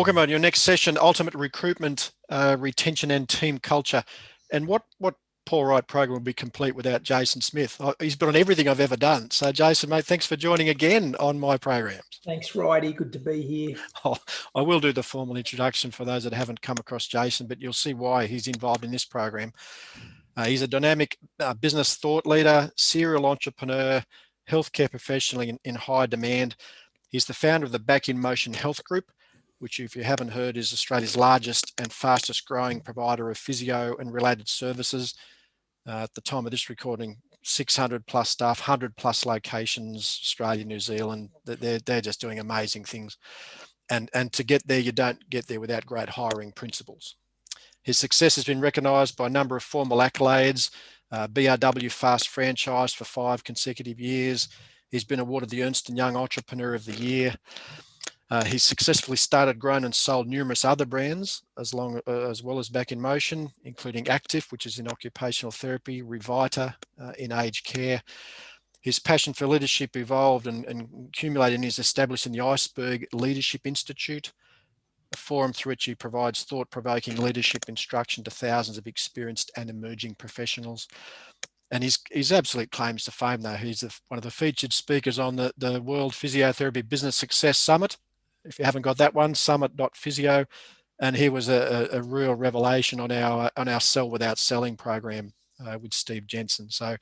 Welcome on your next session, Ultimate Recruitment, Retention and Team Culture. And what Paul Wright program would be complete without Jason Smith? He's been on everything I've ever done. So Jason, mate, thanks for joining again on my programs. Thanks, Righty. Good to be here. I will do the formal introduction for those that haven't come across Jason, but you'll see why he's involved in this program. He's a dynamic business thought leader, serial entrepreneur, healthcare professional in high demand. He's the founder of the Back in Motion Health Group, which, if you haven't heard, is Australia's largest and fastest growing provider of physio and related services. At the time of this recording, 600 plus staff, 100 plus locations, Australia, New Zealand. They're just doing amazing things. And to get there, you don't get there without great hiring principles. His success has been recognised by a number of formal accolades, BRW Fast Franchise for 5 consecutive years. He's been awarded the Ernst & Young Entrepreneur of the Year. He's successfully started, grown and sold numerous other brands as well as Back in Motion, including Active, which is in occupational therapy, Revita in aged care. His passion for leadership evolved and accumulated in his establishing the Iceberg Leadership Institute, a forum through which he provides thought-provoking leadership instruction to thousands of experienced and emerging professionals. And his absolute claims to fame, though, he's one of the featured speakers on the World Physiotherapy Business Success Summit. If you haven't got that one, summit.physio. And he was a real revelation on our Sell Without Selling program with Steve Jensen. So,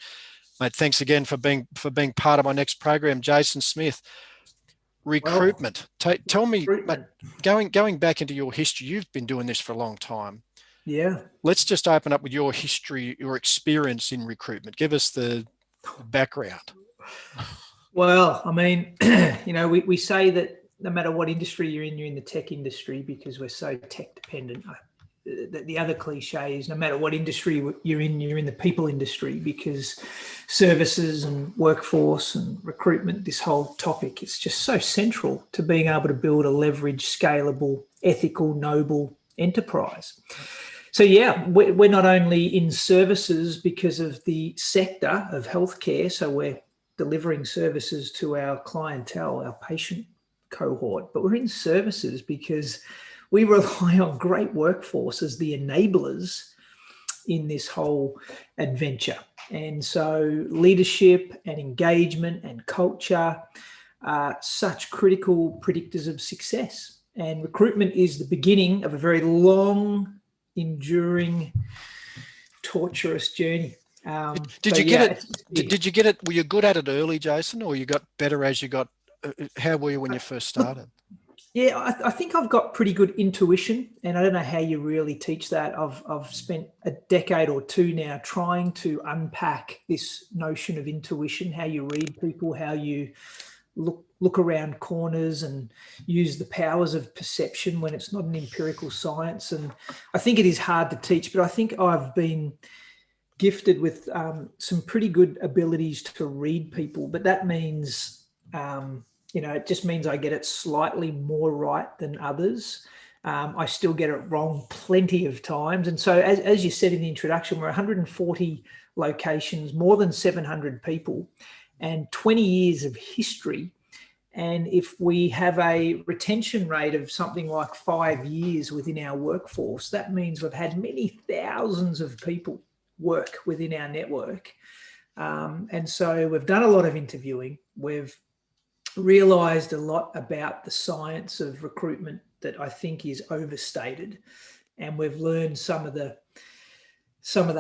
mate, thanks again for being part of my next program, Jason Smith. Recruitment. Tell me, mate, going back into your history, you've been doing this for a long time. Yeah. Let's just open up with your history, your experience in recruitment. Give us the background. Well, I mean, we say that no matter what industry you're in the tech industry because we're so tech dependent. The other cliche is no matter what industry you're in the people industry because services and workforce and recruitment, this whole topic, it's just so central to being able to build a leveraged, scalable, ethical, noble enterprise. So yeah, we're not only in services because of the sector of healthcare, so we're delivering services to our clientele, our patient cohort, but we're in services because we rely on great workforce as the enablers in this whole adventure. And so leadership and engagement and culture are such critical predictors of success. And recruitment is the beginning of a very long, enduring, torturous journey. Did you get it? Did you get it? Were you good at it early, Jason, or you got better as you got? How were you when you first started? Yeah, I think I've got pretty good intuition, and I don't know how you really teach that. I've spent a decade or two now trying to unpack this notion of intuition, how you read people, how you look around corners and use the powers of perception when it's not an empirical science. And I think it is hard to teach, but I think I've been gifted with some pretty good abilities to read people, but that means it just means I get it slightly more right than others. I still get it wrong plenty of times. And so as you said in the introduction, we're 140 locations, more than 700 people, and 20 years of history. And if we have a retention rate of something like 5 years within our workforce, that means we've had many thousands of people work within our network. And so we've done a lot of interviewing. We've realized a lot about the science of recruitment that I think is overstated, and we've learned some of the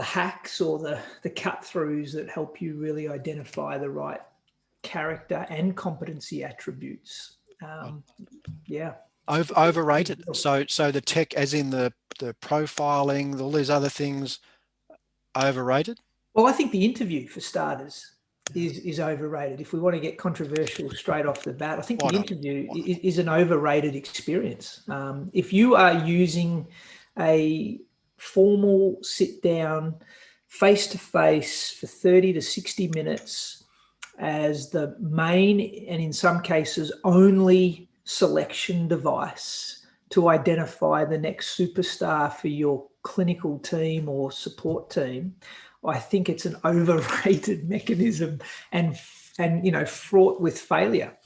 hacks or the cut-throughs that help you really identify the right character and competency attributes. Overrated. So the tech, as in the profiling, all these other things, overrated. Well, I think the interview, for starters, is overrated. If we want to get controversial straight off the bat, I think the interview is an overrated experience. If you are using a formal sit down face-to-face for 30 to 60 minutes as the main and in some cases only selection device to identify the next superstar for your clinical team or support team, I think it's an overrated mechanism and fraught with failure.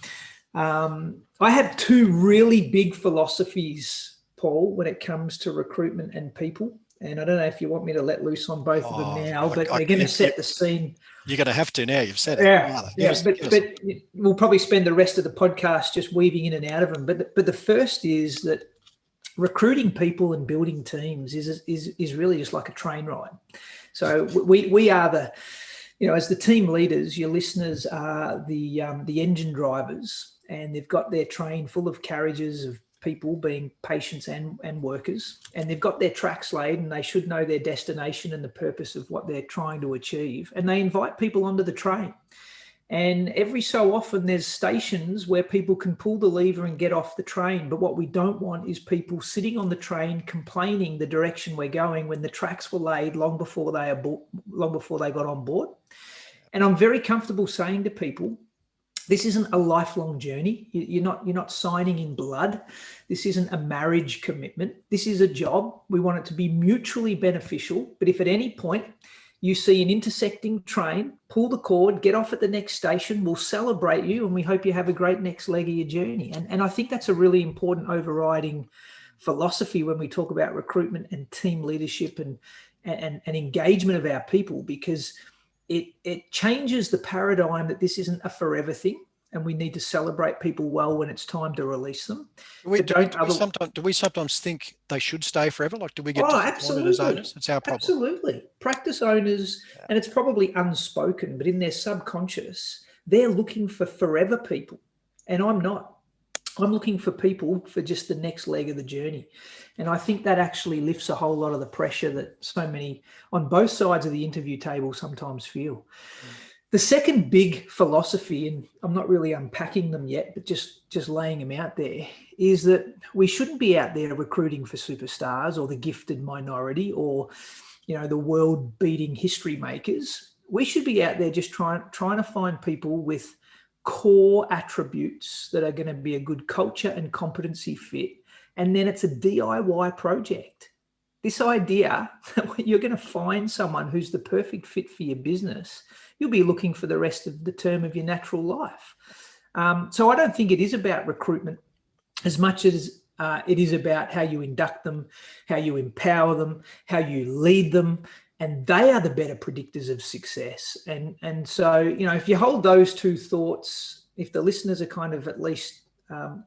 I have two really big philosophies, Paul, when it comes to recruitment and people. And I don't know if you want me to let loose on both of them now, but they're going to set the scene. You're going to have to now. You've said it. Yeah. But we'll probably spend the rest of the podcast just weaving in and out of them. But the first is that recruiting people and building teams is really just like a train ride. So we are the, as the team leaders, your listeners are the engine drivers, and they've got their train full of carriages of people being patients and workers, and they've got their tracks laid, and they should know their destination and the purpose of what they're trying to achieve. And they invite people onto the train. And every so often there's stations where people can pull the lever and get off the train. But what we don't want is people sitting on the train complaining the direction we're going when the tracks were laid long before they got on board. And I'm very comfortable saying to people, this isn't a lifelong journey. You're not signing in blood. This isn't a marriage commitment. This is a job. We want it to be mutually beneficial. But if at any point you see an intersecting train, pull the cord, get off at the next station, we'll celebrate you, and we hope you have a great next leg of your journey. And I think that's a really important overriding philosophy when we talk about recruitment and team leadership and engagement of our people, because it changes the paradigm that this isn't a forever thing, and we need to celebrate people well when it's time to release them. Do we sometimes think they should stay forever? Like, do we get disappointed as owners? It's our problem. Absolutely. Practice owners, and it's probably unspoken, but in their subconscious, they're looking for forever people. And I'm not. I'm looking for people for just the next leg of the journey. And I think that actually lifts a whole lot of the pressure that so many on both sides of the interview table sometimes feel. The second big philosophy, and I'm not really unpacking them yet, but just laying them out there, is that we shouldn't be out there recruiting for superstars or the gifted minority or, the world-beating history makers. We should be out there just trying to find people with core attributes that are going to be a good culture and competency fit. And then it's a DIY project. This idea that you're going to find someone who's the perfect fit for your business, you'll be looking for the rest of the term of your natural life. So I don't think it is about recruitment as much as it is about how you induct them, how you empower them, how you lead them. And they are the better predictors of success. And so, if you hold those two thoughts, if the listeners are kind of at least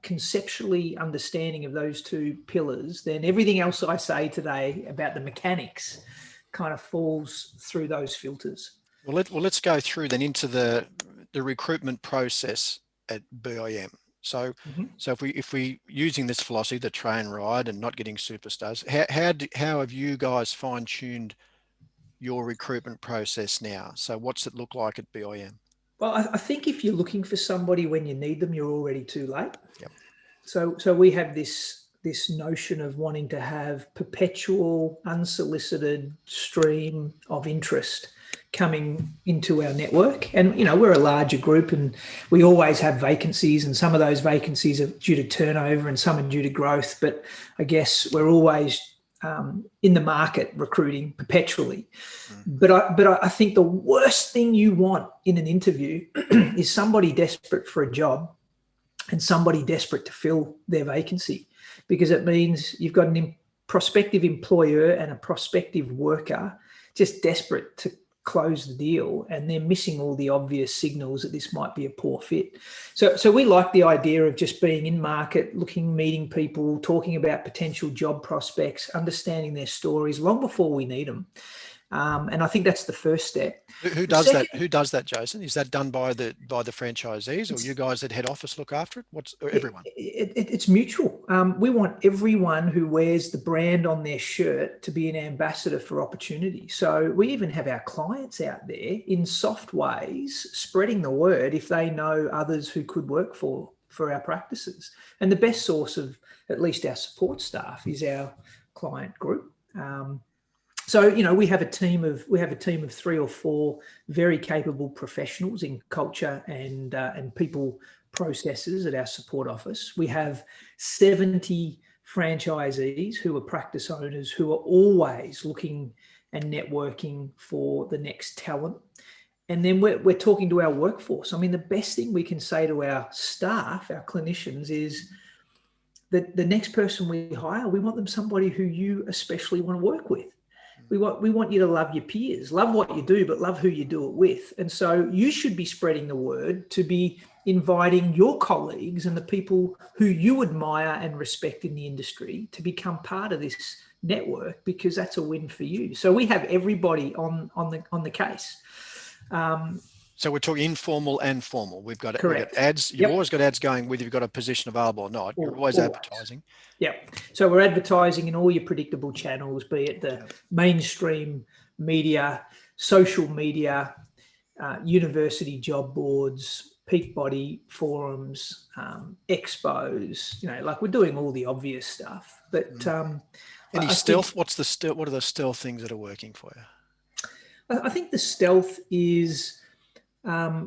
conceptually understanding of those two pillars, then everything else I say today about the mechanics kind of falls through those filters. Well, let's go through then into the recruitment process at BIM. So, so if we using this philosophy, the train ride and not getting superstars, how have you guys fine-tuned your recruitment process now? So what's it look like at BIM? Well, I think if you're looking for somebody when you need them, you're already too late. Yep. So we have this notion of wanting to have perpetual, unsolicited stream of interest coming into our network. And, we're a larger group and we always have vacancies, and some of those vacancies are due to turnover and some are due to growth. But I guess we're always in the market recruiting perpetually. But I think the worst thing you want in an interview is somebody desperate for a job and somebody desperate to fill their vacancy, because it means you've got a prospective employer and a prospective worker just desperate to close the deal, and they're missing all the obvious signals that this might be a poor fit. So we like the idea of just being in market, meeting people, talking about potential job prospects, understanding their stories long before we need them. And I think that's the first step. Who does that? Who does that, Jason? Is that done by the franchisees, or you guys at head office look after it? Everyone? It's mutual. We want everyone who wears the brand on their shirt to be an ambassador for opportunity. So we even have our clients out there in soft ways spreading the word if they know others who could work for our practices. And the best source of at least our support staff is our client group. So, we have a team of 3 or 4 very capable professionals in culture and people processes at our support office. We have 70 franchisees who are practice owners who are always looking and networking for the next talent. And then we're talking to our workforce. I mean, the best thing we can say to our staff, our clinicians, is that the next person we hire, we want them somebody who you especially want to work with. We want you to love your peers, love what you do, but love who you do it with. And so you should be spreading the word to be inviting your colleagues and the people who you admire and respect in the industry to become part of this network, because that's a win for you. So we have everybody on the case. So we're talking informal and formal. We've got ads. You've Yep. always got ads going, whether you've got a position available or not. You're always advertising. Yep. So we're advertising in all your predictable channels, be it the mainstream media, social media, university job boards, peak body forums, expos. Like we're doing all the obvious stuff. But any stealth? What are the stealth things that are working for you? I think the stealth is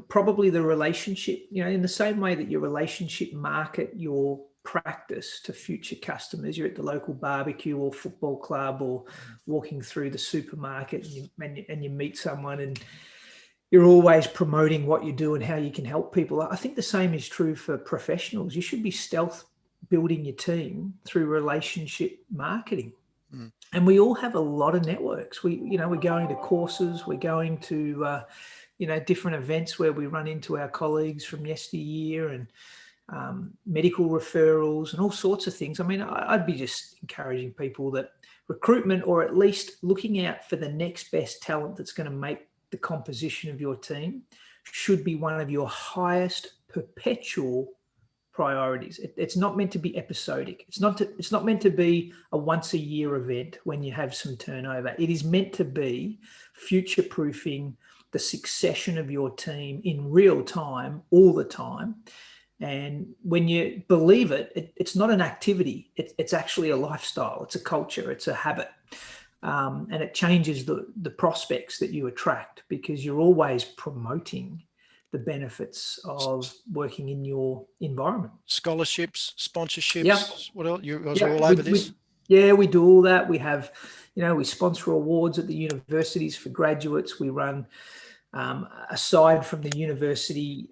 probably the relationship. In the same way that your relationship market your practice to future customers, you're at the local barbecue or football club or walking through the supermarket and you meet someone and you're always promoting what you do and how you can help people. I think the same is true for professionals. You should be stealth building your team through relationship marketing. And we all have a lot of networks. We're going to courses, we're going to different events where we run into our colleagues from yesteryear, and medical referrals and all sorts of things. I mean, I'd be just encouraging people that recruitment, or at least looking out for the next best talent that's going to make the composition of your team, should be one of your highest perpetual priorities. It's not meant to be episodic. It's not meant to be a once a year event when you have some turnover. It is meant to be future-proofing the succession of your team in real time, all the time. And when you believe it, it's not an activity. It's actually a lifestyle. It's a culture. It's a habit. And it changes the prospects that you attract, because you're always promoting the benefits of working in your environment. Scholarships, sponsorships. Yeah. What else? You guys are all over this? We do all that. We have, we sponsor awards at the universities for graduates. We run, aside from the university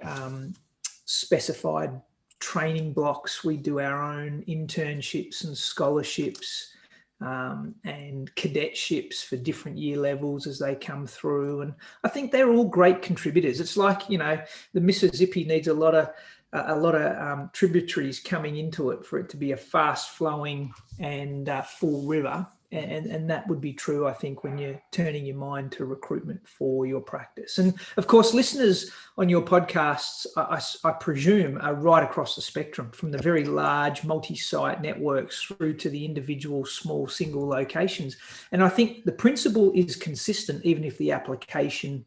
specified training blocks, we do our own internships and scholarships and cadetships for different year levels as they come through. And I think they're all great contributors. It's like, the Mississippi needs a lot of tributaries coming into it for it to be a fast flowing and full river. And that would be true, I think, when you're turning your mind to recruitment for your practice. And of course, listeners on your podcasts, I presume, are right across the spectrum, from the very large multi-site networks through to the individual small single locations. And I think the principle is consistent, even if the application,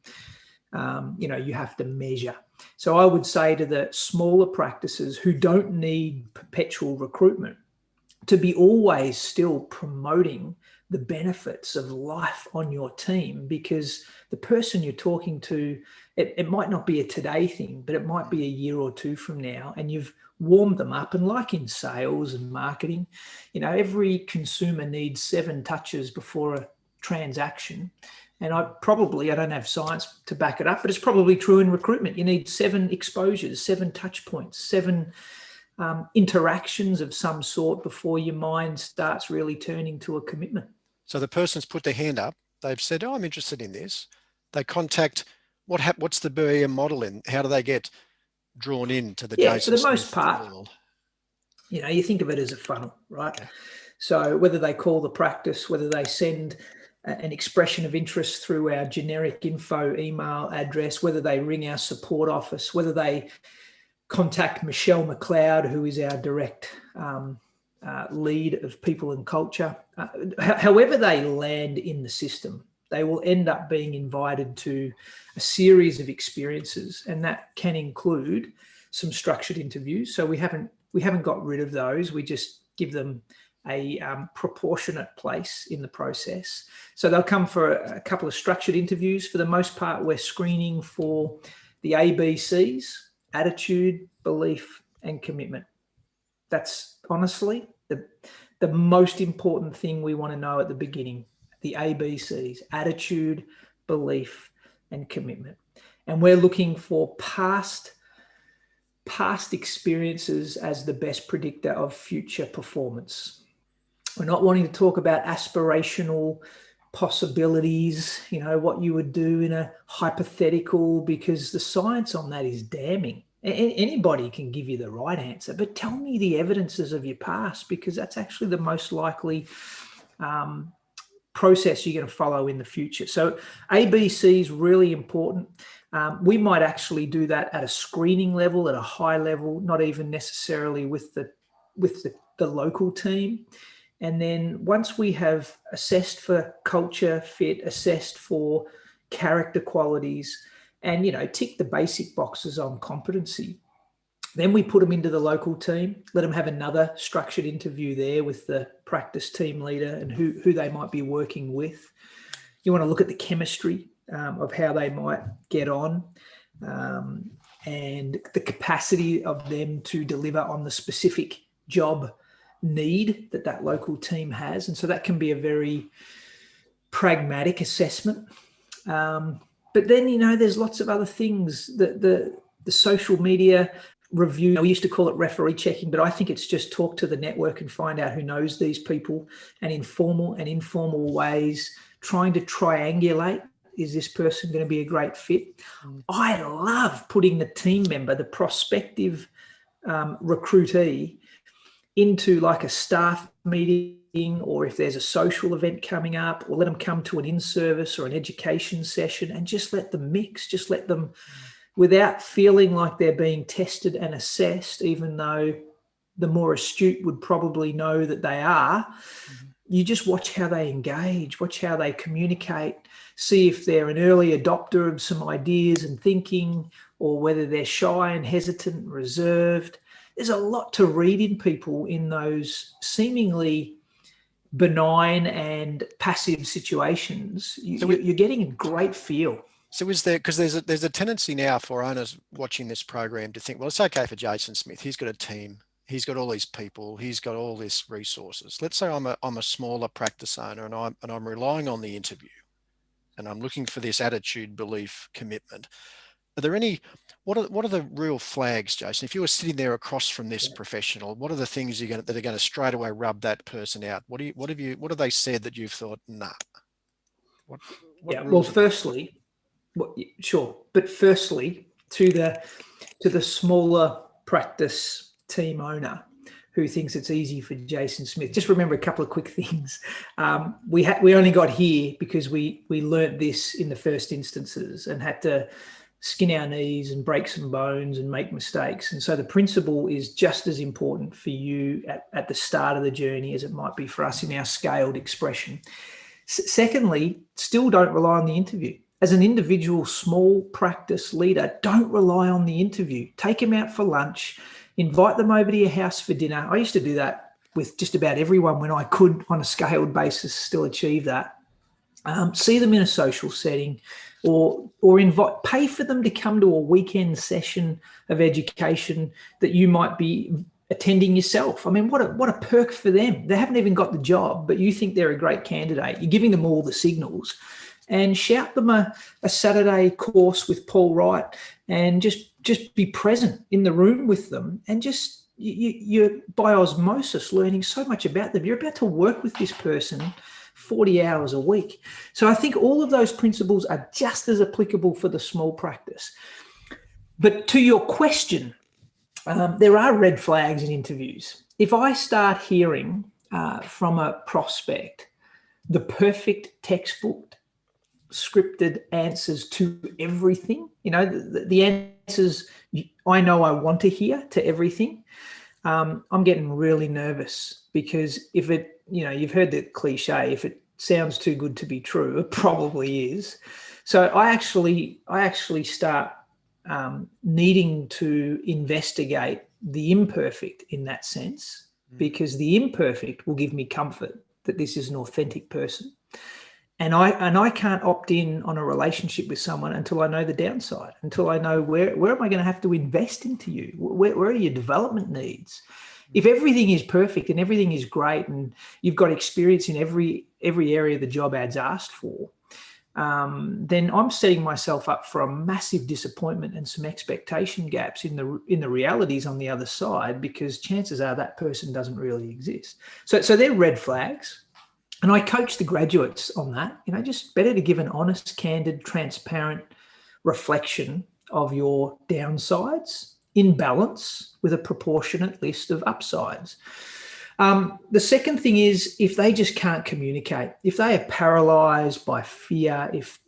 you have to measure. So I would say to the smaller practices who don't need perpetual recruitment, to be always still promoting the benefits of life on your team, because the person you're talking to, it might not be a today thing, but it might be a year or two from now, and you've warmed them up. And like in sales and marketing, every consumer needs 7 touches before a transaction. And I don't have science to back it up, but it's probably true in recruitment. You need 7 exposures, 7 touch points, 7 interactions of some sort before your mind starts really turning to a commitment. So the person's put their hand up. They've said, "Oh, I'm interested in this." They contact. What's the BEM model in? How do they get drawn into the Jason for the most Smith part world? You think of it as a funnel, right? Okay. So whether they call the practice, whether they send an expression of interest through our generic info email address, whether they ring our support office, whether they contact Michelle McLeod, who is our direct lead of people and culture. However they land in the system, they will end up being invited to a series of experiences, and that can include some structured interviews. So we haven't got rid of those. We just give them a proportionate place in the process. So they'll come for a couple of structured interviews. For the most part, we're screening for the ABCs: attitude, belief, and commitment. That's honestly the most important thing we want to know at the beginning. The ABCs: attitude, belief, and commitment. And we're looking for past experiences as the best predictor of future performance. We're not wanting to talk about aspirational possibilities, what you would do in a hypothetical, because the science on that is damning. Anybody can give you the right answer, but tell me the evidences of your past, because that's actually the most likely process you're going to follow in the future. So ABC is really important. We might actually do that at a screening level, at a high level, not even necessarily with the local team. And then once we have assessed for culture fit, assessed for character qualities, and tick the basic boxes on competency, then we put them into the local team, let them have another structured interview there with the practice team leader and who they might be working with. You want to look at the chemistry of how they might get on, and the capacity of them to deliver on the specific job need that local team has. And so that can be a very pragmatic assessment. But then, there's lots of other things. The social media review, we used to call it referee checking, but I think it's just talk to the network and find out who knows these people, and informal and informal ways, trying to triangulate, is this person going to be a great fit? I love putting the team member, the prospective recruitee, into like a staff meeting, or if there's a social event coming up, or let them come to an in-service or an education session and just let them mix, just let them, without feeling like they're being tested and assessed, even though the more astute would probably know that they are. You just watch how they engage, watch how they communicate, see if they're an early adopter of some ideas and thinking, or whether they're shy and hesitant and reserved. There's a lot to read in people in those seemingly benign and passive situations. You're getting a great feel. So is there, because there's a tendency now for owners watching this program to think, well, it's okay for Jason Smith. He's got a team. He's got all these people. He's got all this resources. Let's say I'm a smaller practice owner, and I'm relying on the interview, and I'm looking for this attitude, belief, commitment. Are there any, what are the real flags, Jason? If you were sitting there across from this professional, what are the things that are going to straight away rub that person out? What have they said that you've thought, nah? Well, firstly, sure, but firstly, to the smaller practice team owner who thinks it's easy for Jason Smith, just remember a couple of quick things. We only got here because we learnt this in the first instances and had to skin our knees and break some bones and make mistakes. And so the principle is just as important for you at the start of the journey as it might be for us in our scaled expression. Secondly, still don't rely on the interview. As an individual small practice leader, don't rely on the interview. Take them out for lunch, invite them over to your house for dinner. I used to do that with just about everyone when I could, on a scaled basis, still achieve that. See them in a social setting, or pay for them to come to a weekend session of education that you might be attending yourself. I mean, what a perk for them. They haven't even got the job, but you think they're a great candidate. You're giving them all the signals. And shout them a Saturday course with Paul Wright, and just be present in the room with them, and just you're by osmosis learning so much about them. You're about to work with this person 40 hours a week. So I think all of those principles are just as applicable for the small practice. But to your question, there are red flags in interviews. If I start hearing from a prospect the perfect textbook scripted answers to everything, the answers I know I want to hear to everything, I'm getting really nervous, because if it, you've heard the cliche, if it sounds too good to be true, it probably is. So I actually start needing to investigate the imperfect in that sense, because the imperfect will give me comfort that this is an authentic person. And I can't opt in on a relationship with someone until I know the downside, until I know where am I going to have to invest into you? Where are your development needs? If everything is perfect and everything is great and you've got experience in every area the job ad's asked for, then I'm setting myself up for a massive disappointment and some expectation gaps in the realities on the other side, because chances are that person doesn't really exist. So they're red flags. And I coach the graduates on that, just better to give an honest, candid, transparent reflection of your downsides in balance with a proportionate list of upsides. The second thing is, if they just can't communicate, if they are paralyzed by fear, if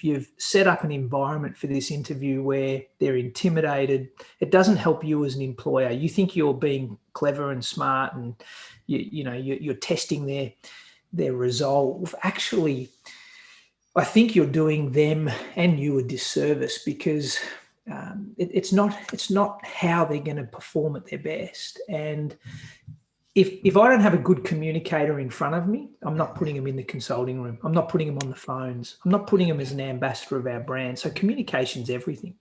you've set up an environment for this interview where they're intimidated, it doesn't help you as an employer. You think you're being clever and smart, and you're testing their resolve. Actually, I think you're doing them and you a disservice, because it's not how they're going to perform at their best. And if I don't have a good communicator in front of me, I'm not putting them in the consulting room. I'm not putting them on the phones. I'm not putting them as an ambassador of our brand. So communication's everything.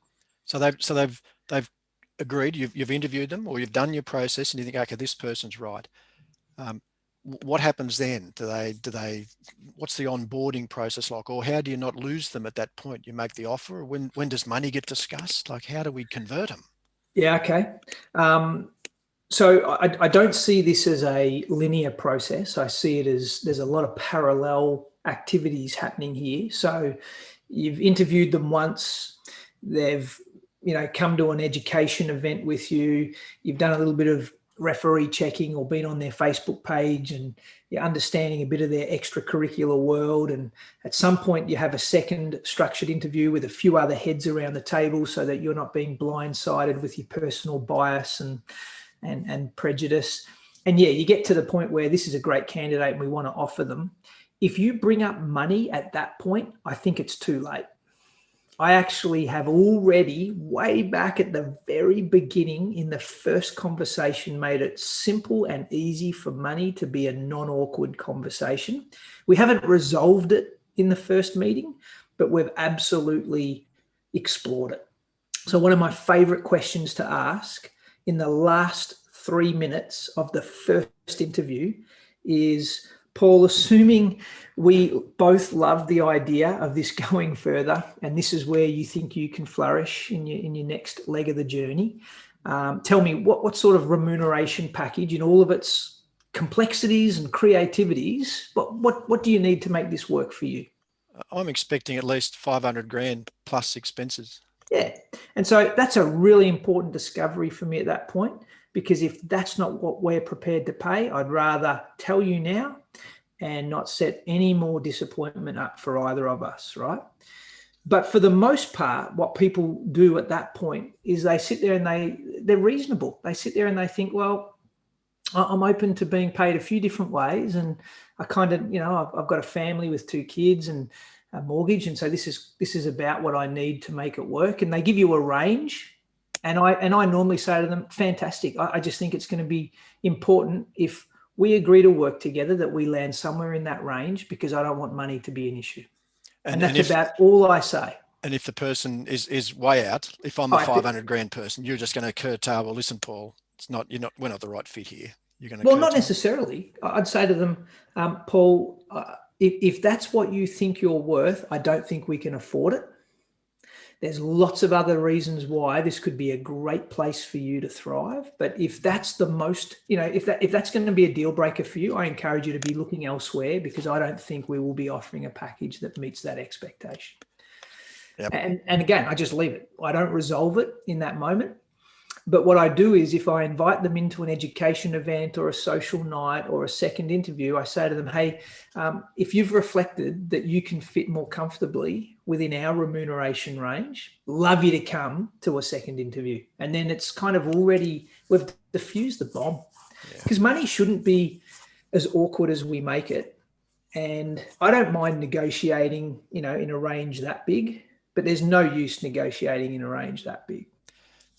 So they've agreed. You've interviewed them, or you've done your process, and you think, okay, this person's right. What happens then? What's the onboarding process like, or how do you not lose them at that point? You make the offer. When does money get discussed? Like, how do we convert them? Yeah. Okay. So I don't see this as a linear process. I see it as there's a lot of parallel activities happening here. So you've interviewed them once, they've come to an education event with you, you've done a little bit of referee checking or been on their Facebook page, and you're understanding a bit of their extracurricular world. And at some point you have a second structured interview with a few other heads around the table, so that you're not being blindsided with your personal bias and prejudice. And yeah, you get to the point where this is a great candidate and we want to offer them. If you bring up money at that point, I think it's too late. I actually have already, way back at the very beginning in the first conversation, made it simple and easy for money to be a non-awkward conversation. We haven't resolved it in the first meeting, but we've absolutely explored it. So one of my favorite questions to ask in the last 3 minutes of the first interview is, Paul, assuming we both love the idea of this going further, and this is where you think you can flourish in your next leg of the journey, tell me what sort of remuneration package, in all of its complexities and creativities, what do you need to make this work for you? I'm expecting at least 500 grand plus expenses. Yeah. And so that's a really important discovery for me at that point, because if that's not what we're prepared to pay, I'd rather tell you now and not set any more disappointment up for either of us, right? But for the most part, what people do at that point is they sit there and they're reasonable. They sit there and they think, well, I'm open to being paid a few different ways. And I kind of, I've got a family with 2 kids and a mortgage. And so this is about what I need to make it work. And they give you a range. And I normally say to them, fantastic. I just think it's going to be important if we agree to work together that we land somewhere in that range, because I don't want money to be an issue. And that's about all I say. And if the person is way out, if I'm the 500 grand person, you're just going to curtail, well, listen, Paul, we're not the right fit here. You're going to not necessarily. I'd say to them, Paul, if that's what you think you're worth, I don't think we can afford it. There's lots of other reasons why this could be a great place for you to thrive. But if that's the most, if that's going to be a deal breaker for you, I encourage you to be looking elsewhere, because I don't think we will be offering a package that meets that expectation. Yep. And again, I just leave it. I don't resolve it in that moment. But what I do is, if I invite them into an education event or a social night or a second interview, I say to them, hey, if you've reflected that you can fit more comfortably within our remuneration range, love you to come to a second interview. And then it's kind of we've diffused the bomb, because money shouldn't be as awkward as we make it. And I don't mind negotiating, in a range that big, but there's no use negotiating in a range that big.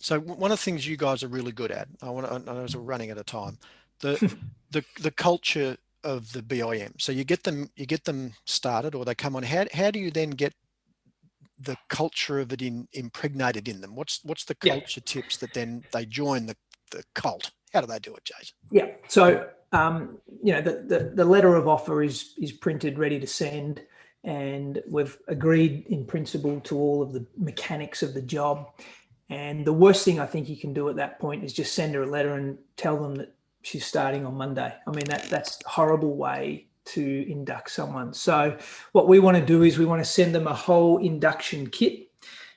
So one of the things you guys are really good at, I was running at a time, the culture of the BIM. So you get them started, or they come on. How do you then get the culture of it impregnated in them? What's the culture tips that then they join the cult? How do they do it, Jason? Yeah. So the letter of offer is printed, ready to send. and we've agreed in principle to all of the mechanics of the job. And the worst thing I think you can do at that point is just send her a letter and tell them that she's starting on Monday. I mean, that's a horrible way to induct someone. So what we want to do is we want to send them a whole induction kit.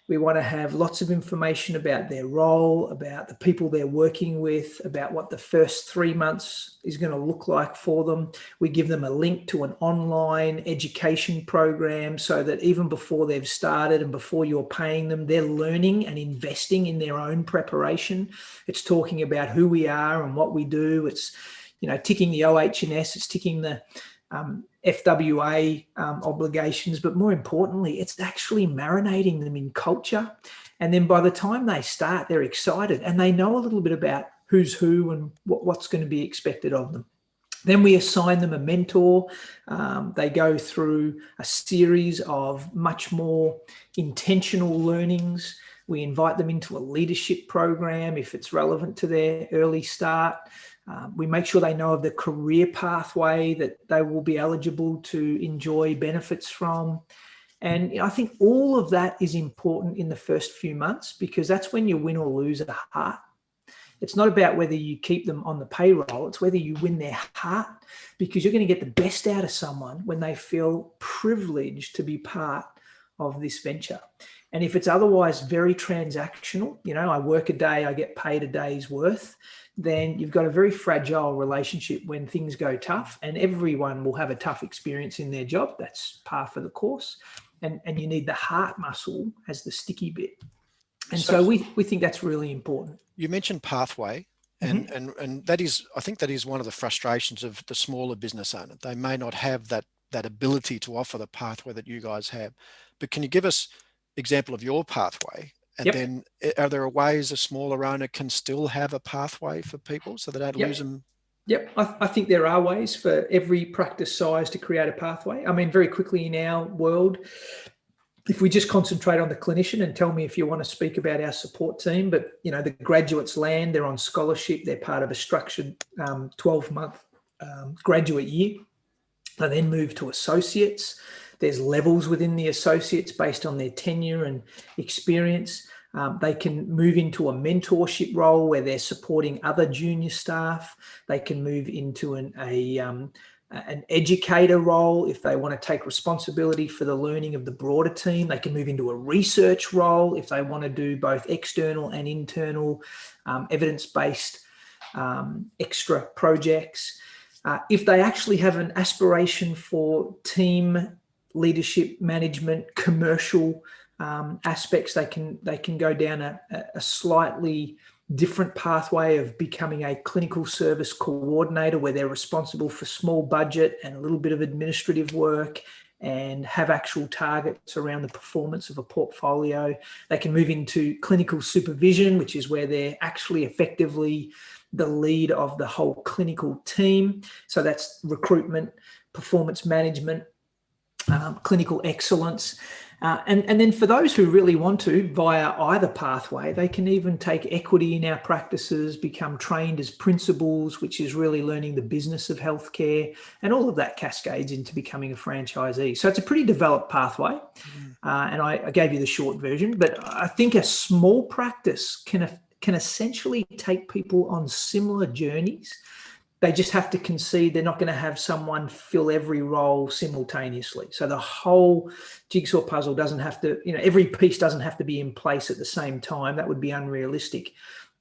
We want to have lots of information about their role, about the people they're working with, about what the first 3 months is going to look like for them. We give them a link to an online education program so that even before they've started and before you're paying them, they're learning and investing in their own preparation. It's talking about who we are and what we do. It's, ticking the OH&S, it's ticking the FWA obligations, but more importantly, it's actually marinating them in culture. And then by the time they start, they're excited and they know a little bit about who's who and what's going to be expected of them. Then we assign them a mentor. They go through a series of much more intentional learnings. We invite them into a leadership program if it's relevant to their early start. We make sure they know of the career pathway that they will be eligible to enjoy benefits from. And I think all of that is important in the first few months because that's when you win or lose a heart. It's not about whether you keep them on the payroll, it's whether you win their heart, because you're going to get the best out of someone when they feel privileged to be part of this venture. And if it's otherwise very transactional, I work a day, I get paid a day's worth, then you've got a very fragile relationship when things go tough, and everyone will have a tough experience in their job. That's par for the course. And you need the heart muscle as the sticky bit. And so we think that's really important. You mentioned pathway, and that is, I think that is one of the frustrations of the smaller business owner. They may not have that ability to offer the pathway that you guys have. But can you give us example of your pathway? And then are there ways a smaller owner can still have a pathway for people so they don't lose them? Yep, I think there are ways for every practice size to create a pathway. I mean, very quickly in our world, if we just concentrate on the clinician, and tell me if you want to speak about our support team, but the graduates land, they're on scholarship, they're part of a structured 12-month graduate year. They then move to associates. There's levels within the associates based on their tenure and experience. They can move into a mentorship role where they're supporting other junior staff. They can move into an educator role if they want to take responsibility for the learning of the broader team. They can move into a research role if they want to do both external and internal evidence-based extra projects. If they actually have an aspiration for team leadership, management, commercial aspects, they can go down a slightly different pathway of becoming a clinical service coordinator, where they're responsible for small budget and a little bit of administrative work and have actual targets around the performance of a portfolio. They can move into clinical supervision, which is where they're actually effectively the lead of the whole clinical team. So that's recruitment, performance management, clinical excellence. And then for those who really want to, via either pathway, they can even take equity in our practices, become trained as principals, which is really learning the business of healthcare, and all of that cascades into becoming a franchisee. So it's a pretty developed pathway. And I gave you the short version, but I think a small practice can essentially take people on similar journeys. They just have to concede they're not going to have someone fill every role simultaneously. So the whole jigsaw puzzle doesn't have to, every piece doesn't have to be in place at the same time. That would be unrealistic.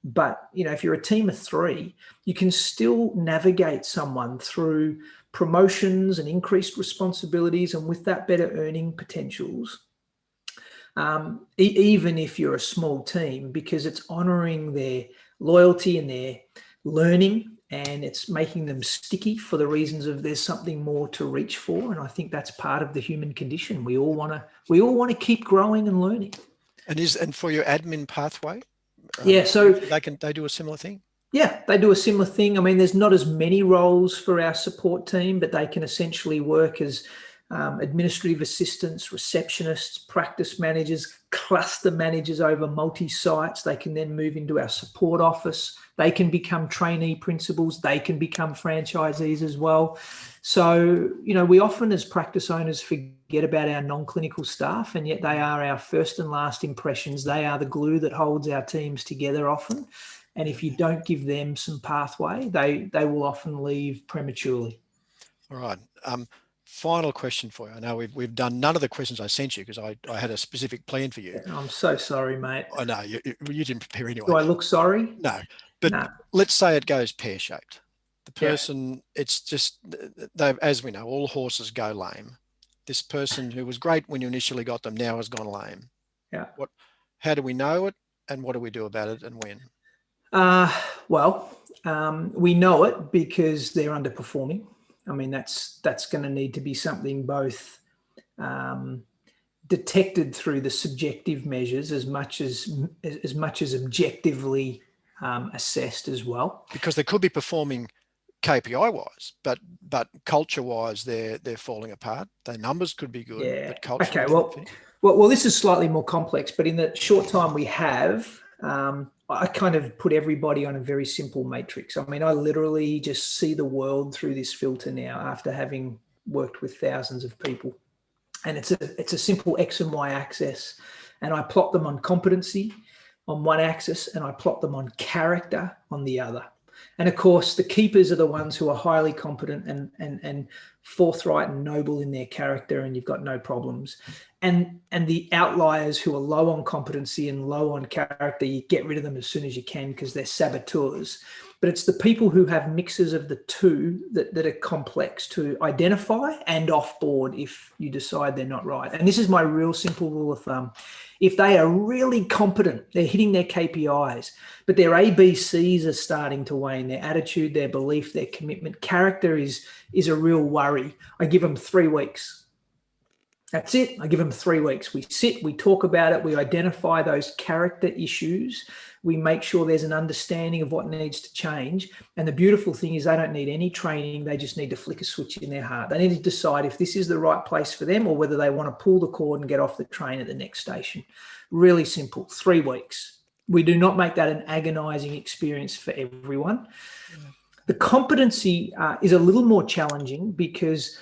But, if you're a team of 3, you can still navigate someone through promotions and increased responsibilities, and with that, better earning potentials, even if you're a small team, because it's honoring their loyalty and their learning, and it's making them sticky for the reasons of there's something more to reach for. And I think that's part of the human condition. We all want to keep growing and learning. And for your admin pathway, so they do a similar thing. Yeah, they do a similar thing. I mean, there's not as many roles for our support team, but they can essentially work as administrative assistants, receptionists, practice managers, cluster managers over multi-sites. They can then move into our support office. They can become trainee principals. They can become franchisees as well. So, we often as practice owners forget forget about our non-clinical staff, and yet they are our first and last impressions. They are the glue that holds our teams together often. And if you don't give them some pathway, they will often leave prematurely. All right. Final question for you. I know we've done none of the questions I sent you because I had a specific plan for you. I'm so sorry, mate. I know you didn't prepare anyway. Do I look sorry? No, but No. let's say it goes pear-shaped. The person, it's just, as we know, all horses go lame. This person who was great when you initially got them now has gone lame. Yeah. How do we know it, and what do we do about it, and when? We know it because they're underperforming. I mean, that's going to need to be something both detected through the subjective measures as much as objectively assessed as well. Because they could be performing KPI wise, but culture wise, they're falling apart. Their numbers could be good, yeah. But culture. Okay. Well, this is slightly more complex, but in the short time we have, I kind of put everybody on a very simple matrix. I mean, I literally just see the world through this filter now after having worked with thousands of people. And it's a simple X and Y axis. And I plot them on competency on one axis, and I plot them on character on the other. And of course, the keepers are the ones who are highly competent and forthright and noble in their character, and you've got no problems. And the outliers who are low on competency and low on character, you get rid of them as soon as you can because they're saboteurs. But it's the people who have mixes of the two that are complex to identify and offboard if you decide they're not right. And this is my real simple rule of thumb. If they are really competent, they're hitting their KPIs, but their ABCs are starting to wane, their attitude, their belief, their commitment, character is a real worry. I give them 3 weeks. That's it. I give them 3 weeks. We sit, we talk about it, we identify those character issues, we make sure there's an understanding of what needs to change. And the beautiful thing is they don't need any training. They just need to flick a switch in their heart. They need to decide if this is the right place for them or whether they want to pull the cord and get off the train at the next station. Really simple, 3 weeks. We do not make that an agonizing experience for everyone. Yeah. The competency is a little more challenging because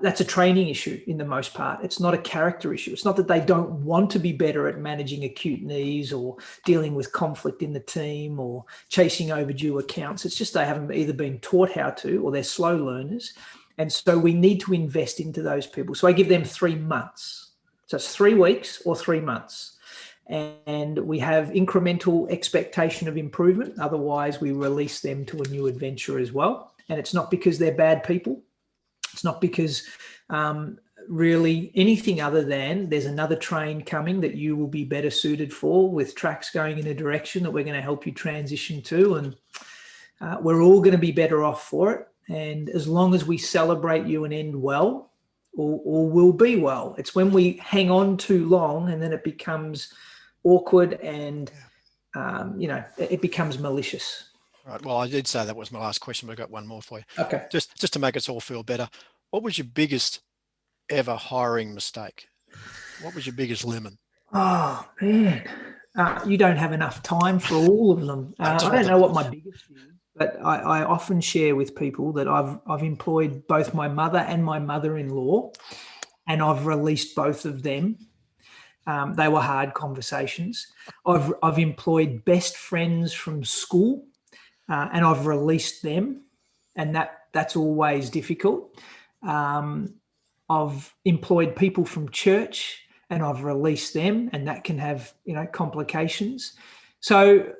that's a training issue in the most part. It's not a character issue. It's not that they don't want to be better at managing acute needs or dealing with conflict in the team or chasing overdue accounts. It's just they haven't either been taught how to or they're slow learners. And so we need to invest into those people. So I give them 3 months. So it's 3 weeks or 3 months. And we have incremental expectation of improvement. Otherwise, we release them to a new adventure as well. And it's not because they're bad people. It's not because really anything other than there's another train coming that you will be better suited for with tracks going in a direction that we're going to help you transition to. And we're all going to be better off for it. And as long as we celebrate you and end well, or will be well, it's when we hang on too long and then it becomes awkward and, it becomes malicious. Right. Well, I did say that was my last question, but I've got one more for you. Okay. Just to make us all feel better. What was your biggest ever hiring mistake? What was your biggest lemon? Oh, man. You don't have enough time for all of them. I don't know what my biggest is, but I often share with people that I've employed both my mother and my mother-in-law, and I've released both of them. They were hard conversations. I've employed best friends from school. And I've released them, and that's always difficult. I've employed people from church, and I've released them, and that can have complications. So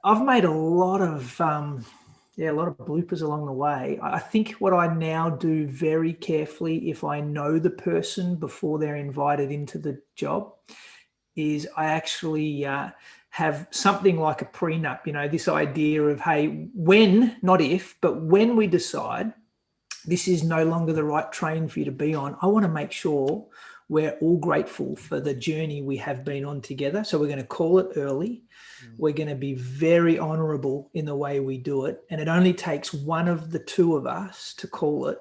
I've made a lot of bloopers along the way. I think what I now do very carefully, if I know the person before they're invited into the job, is I actually have something like a prenup, this idea of, hey, when, not if, but when we decide this is no longer the right train for you to be on, I want to make sure we're all grateful for the journey we have been on together. So we're going to call it early. We're going to be very honorable in the way we do it. And it only takes one of the two of us to call it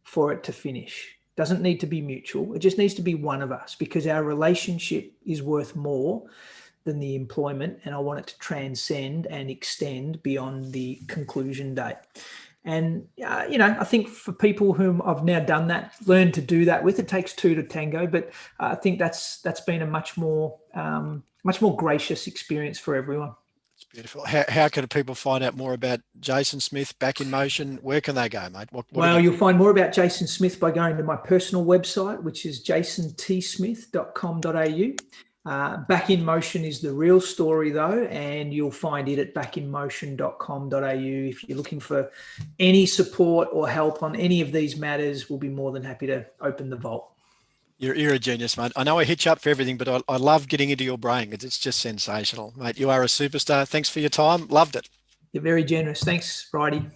for it to finish. Doesn't need to be mutual. It just needs to be one of us because our relationship is worth more than the employment, and I want it to transcend and extend beyond the conclusion date. And, I think for people whom I've now done that, learned to do that with, it takes two to tango, but I think that's been a much more gracious experience for everyone. It's beautiful. How can people find out more about Jason Smith, Back in Motion? Where can they go, mate? Well, you'll find more about Jason Smith by going to my personal website, which is jasontsmith.com.au. Back in Motion is the real story, though, and you'll find it at backinmotion.com.au. If you're looking for any support or help on any of these matters, we'll be more than happy to open the vault. You're a genius, mate. I know I hit you up for everything, but I love getting into your brain. It's just sensational, mate. You are a superstar. Thanks for your time. Loved it. You're very generous. Thanks, Bridie.